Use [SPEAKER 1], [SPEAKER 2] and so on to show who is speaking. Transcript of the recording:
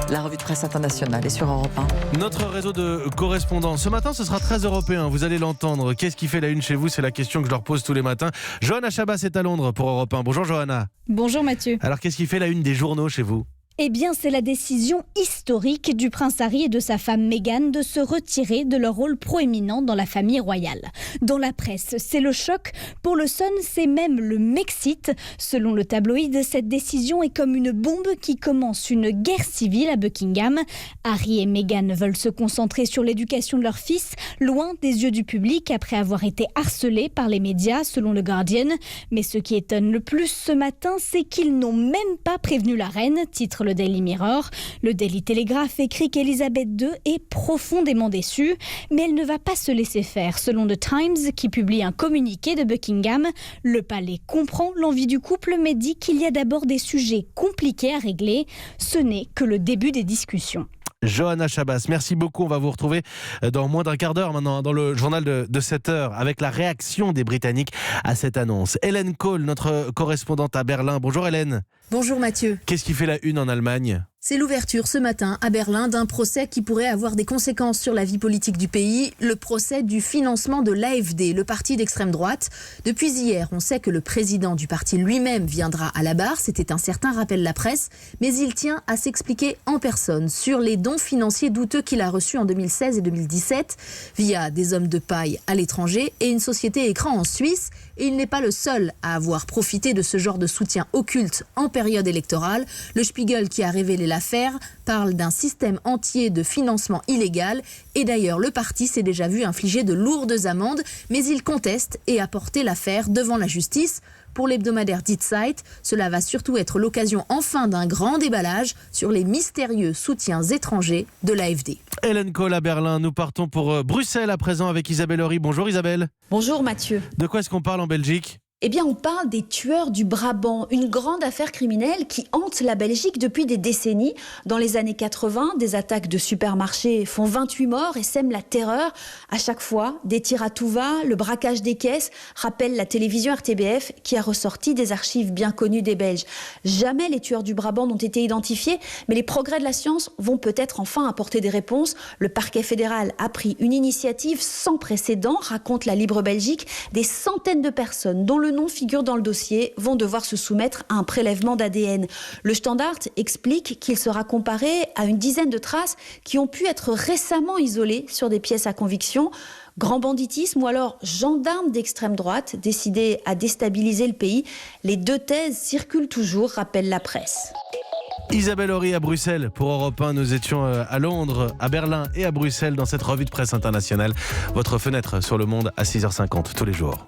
[SPEAKER 1] La revue de presse internationale est sur Europe 1.
[SPEAKER 2] Notre réseau de correspondants. Ce matin, ce sera très européen, vous allez l'entendre. Qu'est-ce qui fait la une chez vous? C'est la question que je leur pose tous les matins. Johanna Chabas est à Londres pour Europe 1. Bonjour Johanna.
[SPEAKER 3] Bonjour Mathieu.
[SPEAKER 2] Alors qu'est-ce qui fait la une des journaux chez vous?
[SPEAKER 3] Eh bien, c'est la décision historique du prince Harry et de sa femme Meghan de se retirer de leur rôle proéminent dans la famille royale. Dans la presse, c'est le choc. Pour le Sun, c'est même le Mexit. Selon le tabloïd, cette décision est comme une bombe qui commence une guerre civile à Buckingham. Harry et Meghan veulent se concentrer sur l'éducation de leur fils, loin des yeux du public après avoir été harcelés par les médias, selon le Guardian. Mais ce qui étonne le plus ce matin, c'est qu'ils n'ont même pas prévenu la reine, titre le Daily Mirror. Le Daily Telegraph écrit qu'Elisabeth II est profondément déçue, mais elle ne va pas se laisser faire. Selon The Times, qui publie un communiqué de Buckingham, le palais comprend l'envie du couple, mais dit qu'il y a d'abord des sujets compliqués à régler. Ce n'est que le début des discussions.
[SPEAKER 2] Johanna Chabas, merci beaucoup. On va vous retrouver dans moins d'un quart d'heure maintenant dans le journal de 7 heures avec la réaction des Britanniques à cette annonce. Hélène Cole, notre correspondante à Berlin. Bonjour Hélène.
[SPEAKER 4] Bonjour Mathieu.
[SPEAKER 2] Qu'est-ce qui fait la une en Allemagne ?
[SPEAKER 4] C'est l'ouverture ce matin à Berlin d'un procès qui pourrait avoir des conséquences sur la vie politique du pays, le procès du financement de l'AfD, le parti d'extrême droite. Depuis hier, on sait que le président du parti lui-même viendra à la barre, c'était un certain, rappelle la presse, mais il tient à s'expliquer en personne sur les dons financiers douteux qu'il a reçus en 2016 et 2017 via des hommes de paille à l'étranger et une société écran en Suisse. Et il n'est pas le seul à avoir profité de ce genre de soutien occulte en période électorale. Le Spiegel, qui a révélé l'affaire, parle d'un système entier de financement illégal. Et d'ailleurs, le parti s'est déjà vu infliger de lourdes amendes, mais il conteste et a porté l'affaire devant la justice. Pour l'hebdomadaire Die Zeit, cela va surtout être l'occasion enfin d'un grand déballage sur les mystérieux soutiens étrangers de l'AfD.
[SPEAKER 2] Hélène Cole à Berlin, nous partons pour Bruxelles à présent avec Isabelle Horry. Bonjour Isabelle.
[SPEAKER 5] Bonjour Mathieu.
[SPEAKER 2] De quoi est-ce qu'on parle en Belgique ?
[SPEAKER 5] Eh bien, on parle des tueurs du Brabant, une grande affaire criminelle qui hante la Belgique depuis des décennies. Dans les années 80, des attaques de supermarchés font 28 morts et sèment la terreur. À chaque fois, des tirs à tout va, le braquage des caisses, rappelle la télévision RTBF qui a ressorti des archives bien connues des Belges. Jamais les tueurs du Brabant n'ont été identifiés, mais les progrès de la science vont peut-être enfin apporter des réponses. Le parquet fédéral a pris une initiative sans précédent, raconte la Libre Belgique. Des centaines de personnes dont le nom figure dans le dossier vont devoir se soumettre à un prélèvement d'ADN. Le Standard explique qu'il sera comparé à une dizaine de traces qui ont pu être récemment isolées sur des pièces à conviction. Grand banditisme ou alors gendarmes d'extrême droite décidés à déstabiliser le pays. Les deux thèses circulent toujours, rappelle la presse.
[SPEAKER 2] Isabelle Horry à Bruxelles pour Europe 1. Nous étions à Londres, à Berlin et à Bruxelles dans cette revue de presse internationale. Votre fenêtre sur le monde à 6h50 tous les jours.